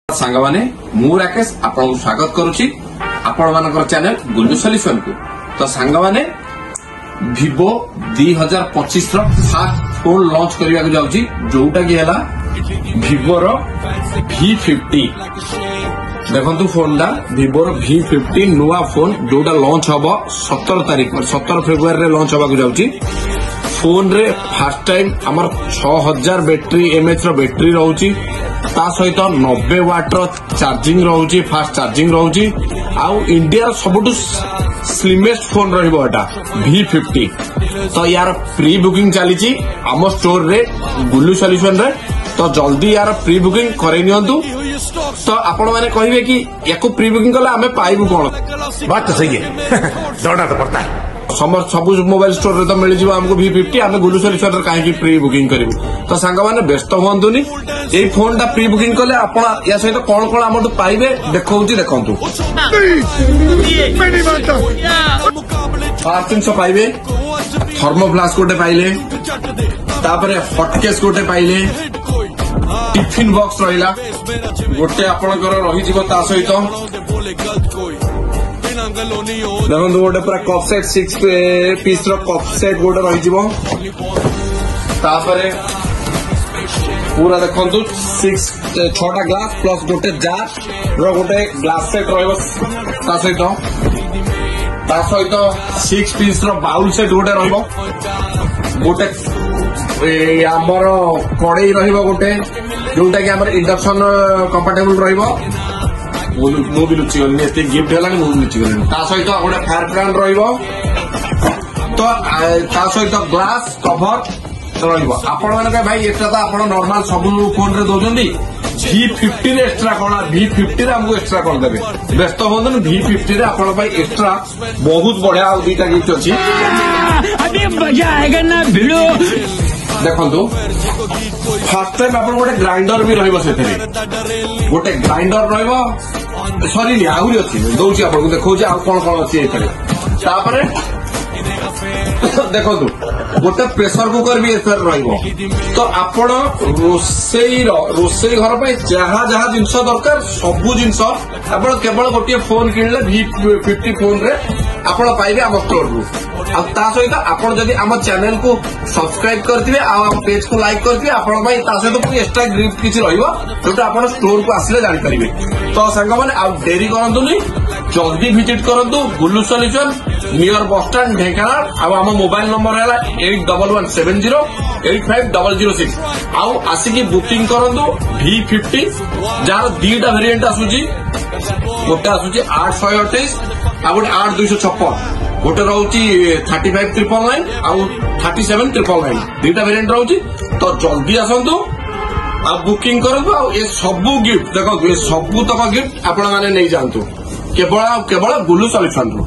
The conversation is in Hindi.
सांगवाने मु राकेश आपन स्वागत करुछि आपण मानकर चैनल गुल्लू सॉल्यूशन को। तो सांगवाने Vivo 2025 रो फास्ट फोन लॉन्च करिया को जाउछि जोटा की हला Vivo रो V50। देखंतु फोन दा Vivo रो V50 नुवा फोन जोटा लॉन्च हबो 17 फेब्रुआरी रे लॉन्च हबा को जाउछि। फोन रे फर्स्ट टाइम हमर 6000 बैटरी एमएच रो बैटरी रहउछि, ता सहित 90 वाट रो चार्जिंग रहउछि, फास्ट चार्जिंग रहउछि। आउ इंडिया सबुटु स्लिमेस्ट फोन रहइबो एटा V50। तो यार प्री बुकिंग चलीछि हम स्टोर रे गुल्लू सॉल्यूशन रे। तो जल्दी यार प्री बुकिंग करे नियंतु। तो आपण माने कहिबे कि याको प्री बुकिंग कले हमें पाइबु कोन? बात तो सही है जोड़ा तो पड़ता है। सब मोबाइल स्टोर रे तो मिल जिवो हमको V50। आमे गुल्लू सॉल्यूशन रे काहे कि प्री बुकिंग करिवु। तो सांगा माने व्यस्त होंतुनी, ए फोन दा प्री बुकिंग कले आपण या सहित कोन कोन हमटु पाइबे देखौछि देखंतु। फास्ट थिंग्स पाइबे, थर्मो फ्लास्क गोटे पाइले, तापरे हॉट केस गोटे पाइले, टिफिन बॉक्स रहिला गोटे आपणकर रही जिवो। ता सहित देखो गोटे पूरा कप सेट 6 पीस रो कप सेट गोटे रही जिवो। तापरे पूरा देखंतु 6टा ग्लास प्लस गोटे जार रो गोटे ग्लास सेट रहइबो। ता सहित 6 पीस रो बाउल सेट गोटे रहइबो। गोटे हमर कड़ई रहइबो गोटे जोटा कि हमर इंडक्शन कंपैटिबल रहइबो। मु भी लुचि गली एते गिफ्ट हला मु लुचि गली। ता सहित गोटे फायर प्लान रहइबो। तो ता सहित ग्लास कवर रहइबो। आपण माने भाई एटा तो आपण नॉर्मल सब फोन रे दोजंदी, V50 रे एक्स्ट्रा कोना V50 रे हमको एक्स्ट्रा कर देबे। व्यस्त होंदन V50 रे आपण भाई एक्स्ट्रा बहुत बढ़िया दुईटा गिफ्ट अछि। अभी मजा आएगा ना भिड़ो। देखंतु फर्स्ट टाइम आपण गोटे ग्राइंडर भी रहइबो सेथरे। गोटे ग्राइंडर रहइबो, सॉरी आहुरी अछि दउछि आपन देखौछि आ कोन कोन अछि एथरे। तापरे देखो गोटे प्रेशर कुकर भी एथर रहिबो। तो आपण रोसई घर पे जहा जहा जिंस दरकार सबु जिंस आपण केवल गोटे फोन किनले V50 फोन रे आपण पाइबे हम स्टोर रु। आ ता सहित आपण जदि हम चैनल को सब्सक्राइब करथिबे आ हम पेज को लाइक करथिबे आपण भाई ता सहित पुनी एक्स्ट्रा गिफ्ट किछि रहइबो जोटा आपण स्टोर को आसिले जानि परिबे। तो संग माने आ देरी करंतुनी, जल्दी विजिट करंतु Gullu solution near bus stand Dhenkanal. आ हम मोबाइल नंबर है 8117085006। आउ आसिकी बुकिंग करंतु V50 जार दीटा वेरिएंट आसुची। गोटे आसुची 8128 आ गोटे 8256। गोटे रहउची 35999 आउ 37999 दीटा वेरिएंट रहउची। तो जल्दी आसंतु आ बुकिंग करंतु। आ ए सबु गिफ्ट देखो, ए सबु तक गिफ्ट आपण माने नै जानतु केवल गुल्लू सॉल्यूशन रो।